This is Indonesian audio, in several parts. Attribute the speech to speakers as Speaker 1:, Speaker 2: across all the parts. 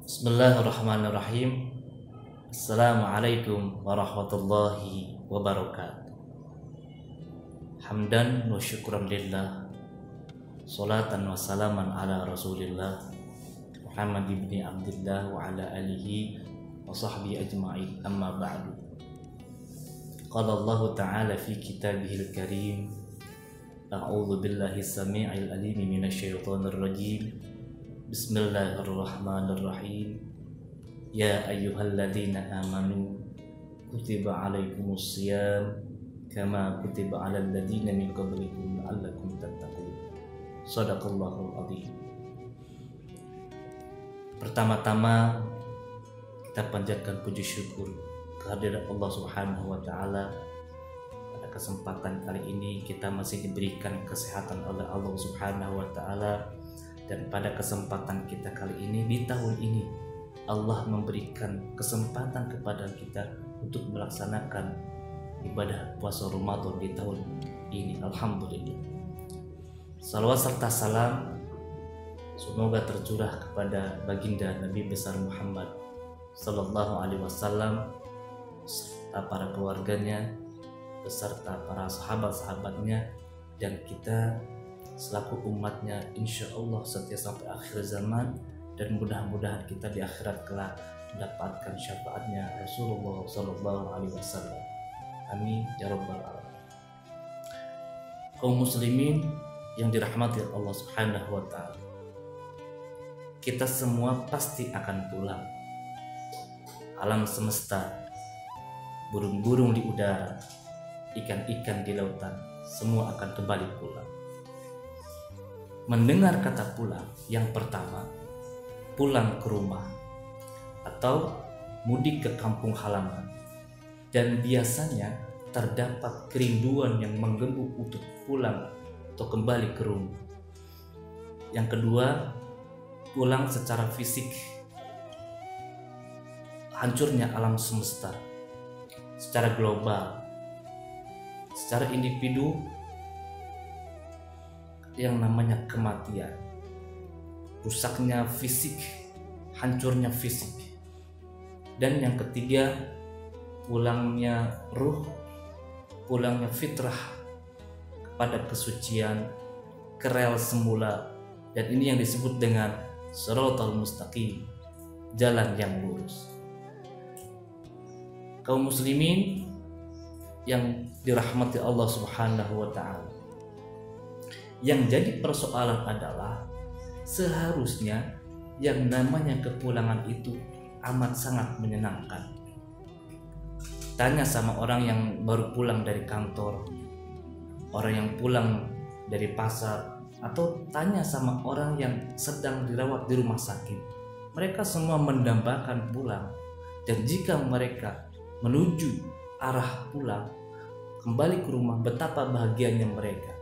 Speaker 1: Bismillahirrahmanirrahim. Assalamualaikum warahmatullahi wabarakatuh. Hamdan wa syukran lillah, salatan wa salaman ala rasulillah Muhammad ibn Abdullah wa ala alihi wa sahbihi ajma'in, amma ba'du. Qala Allah ta'ala fi kitabihil karim, a'udzu billahi samii'il alim minasyaitonir rajim. Bismillahirrahmanirrahim. Ya ayyuhalladzina amanu kutiba alaikumus syiyam kama kutiba alal ladzina min qablikum la'allakum tattaqun. Shadaqallahul adzim. Pertama-tama kita panjatkan puji syukur kehadirat Allah Subhanahu wa taala. Pada kesempatan kali ini kita masih diberikan kesehatan oleh Allah Subhanahu wa taala. Dan pada kesempatan kita kali ini, di tahun ini, Allah memberikan kesempatan kepada kita untuk melaksanakan ibadah puasa Ramadan di tahun ini. Alhamdulillah. Salawat serta salam semoga tercurah kepada baginda Nabi besar Muhammad Sallallahu Alaihi Wasallam beserta para keluarganya, beserta para sahabat-sahabatnya, dan kita selaku umatnya insya Allah setia sampai akhir zaman, dan mudah-mudahan kita di akhirat kelak mendapatkan syafaatnya Rasulullah Sallallahu Alaihi Wasallam. Amin ya rabbal alamin. Kaum muslimin yang dirahmati Allah Subhanahu wa taala, kita semua pasti akan pulang. Alam semesta, burung-burung di udara, ikan-ikan di lautan, semua akan kembali pulang. Mendengar kata pulang, yang pertama, pulang ke rumah atau mudik ke kampung halaman, dan biasanya terdapat kerinduan yang menggembung untuk pulang atau kembali ke rumah. Yang kedua, pulang secara fisik. Hancurnya alam semesta secara global, secara individu, yang namanya kematian, rusaknya fisik, hancurnya fisik. Dan yang ketiga, pulangnya ruh, pulangnya fitrah kepada kesucian, ke rel semula. Dan ini yang disebut dengan shiratal mustaqim, jalan yang lurus. Kaum muslimin yang dirahmati Allah Subhanahu wa taala, yang jadi persoalan adalah seharusnya yang namanya kepulangan itu amat sangat menyenangkan. Tanya sama orang yang baru pulang dari kantor, orang yang pulang dari pasar, atau tanya sama orang yang sedang dirawat di rumah sakit. Mereka semua mendambakan pulang, dan jika mereka menuju arah pulang, kembali ke rumah, betapa bahagianya mereka.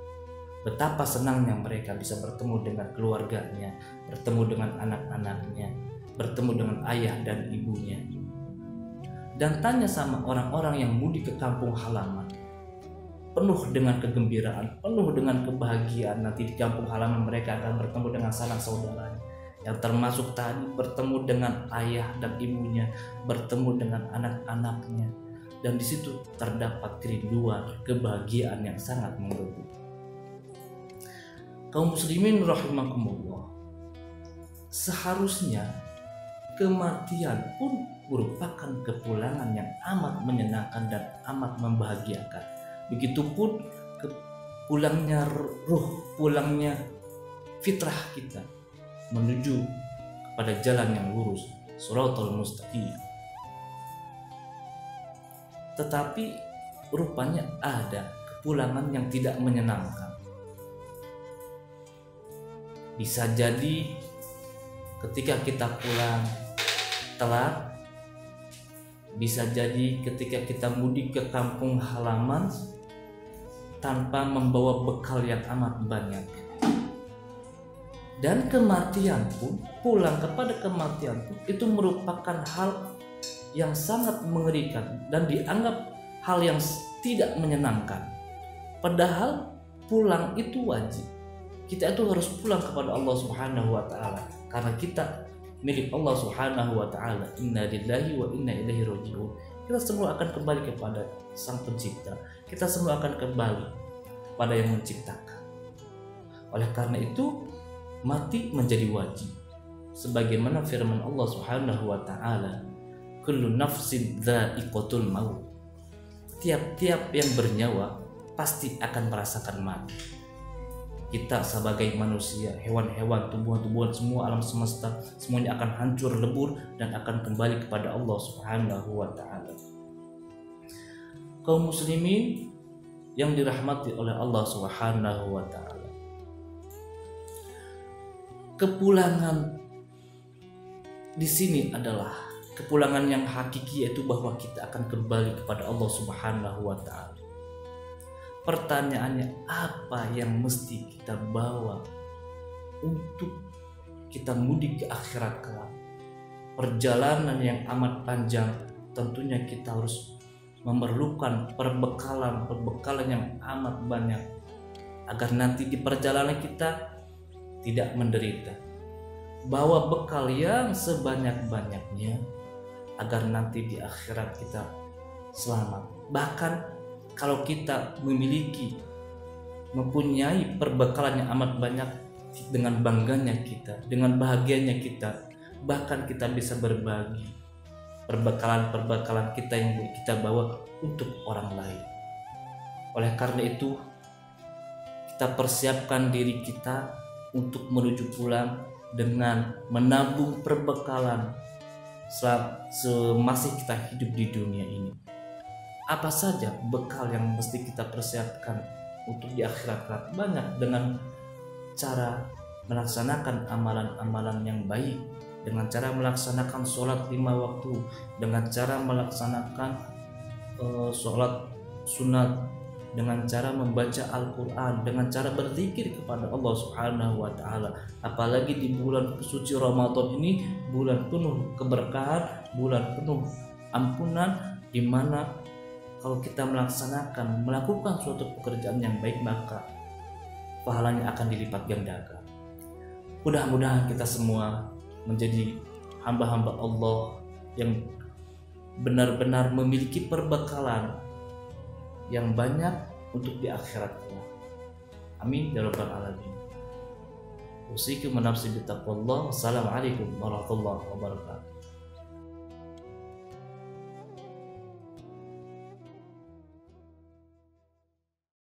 Speaker 1: Betapa senangnya mereka bisa bertemu dengan keluarganya, bertemu dengan anak-anaknya, bertemu dengan ayah dan ibunya. Dan tanya sama orang-orang yang mudik ke kampung halaman, penuh dengan kegembiraan, penuh dengan kebahagiaan. Nanti di kampung halaman mereka akan bertemu dengan sanak saudaranya, yang termasuk tadi bertemu dengan ayah dan ibunya, bertemu dengan anak-anaknya. Dan di situ terdapat kerinduan, kebahagiaan yang sangat menggebu. Kaum muslimin rahimakumullah, seharusnya kematian pun merupakan kepulangan yang amat menyenangkan dan amat membahagiakan. Begitupun pulangnya ruh, pulangnya fitrah kita menuju kepada jalan yang lurus, shiratal mustaqim. Tetapi rupanya ada kepulangan yang tidak menyenangkan. Bisa jadi ketika kita pulang telat, bisa jadi ketika kita mudik ke kampung halaman tanpa membawa bekal yang amat banyak. Dan kematian pun, pulang kepada kematian pun, itu merupakan hal yang sangat mengerikan dan dianggap hal yang tidak menyenangkan. Padahal pulang itu wajib. Kita itu harus pulang kepada Allah Subhanahu wa taala karena kita milik Allah Subhanahu wa taala. Inna lillahi wa inna ilaihi raji'un. Kita semua akan kembali kepada Sang Pencipta. Kita semua akan kembali pada yang menciptakan. Oleh karena itu, mati menjadi wajib. Sebagaimana firman Allah Subhanahu wa taala, kullu nafsin dha'iqatul maut. Tiap-tiap yang bernyawa pasti akan merasakan mati. Kita sebagai manusia, hewan-hewan, tumbuhan-tumbuhan, semua alam semesta, semuanya akan hancur lebur dan akan kembali kepada Allah Subhanahu wa taala. Kaum muslimin yang dirahmati oleh Allah Subhanahu wa taala, kepulangan di sini adalah kepulangan yang hakiki, yaitu bahwa kita akan kembali kepada Allah Subhanahu wa taala. Pertanyaannya, apa yang mesti kita bawa untuk kita mudik ke akhirat kelak? Perjalanan yang amat panjang, tentunya kita harus memerlukan perbekalan yang amat banyak agar nanti di perjalanan kita tidak menderita. Bawa bekal yang sebanyak-banyaknya agar nanti di akhirat kita selamat. Bahkan kalau kita mempunyai perbekalan yang amat banyak, dengan bangganya kita, dengan bahagianya kita, bahkan kita bisa berbagi perbekalan kita yang kita bawa untuk orang lain. Oleh karena itu, kita persiapkan diri kita untuk menuju pulang dengan menabung perbekalan semasih kita hidup di dunia ini. Apa saja bekal yang mesti kita persiapkan untuk di akhirat? Banyak, dengan cara melaksanakan amalan-amalan yang baik, dengan cara melaksanakan sholat 5 waktu, dengan cara melaksanakan sholat sunat, dengan cara membaca Al-Quran, dengan cara berzikir kepada Allah Subhanahu wa taala. Apalagi di bulan suci Ramadan ini, bulan penuh keberkahan, bulan penuh ampunan, di mana kalau kita melakukan suatu pekerjaan yang baik, maka pahalanya akan dilipat gandakan. Mudah-mudahan kita semua menjadi hamba-hamba Allah yang benar-benar memiliki perbekalan yang banyak untuk di akhirat. Amin ya rabbal alamin. Usikum wa nafsi bittaqwallah. Wassalamualaikum warahmatullahi wabarakatuh.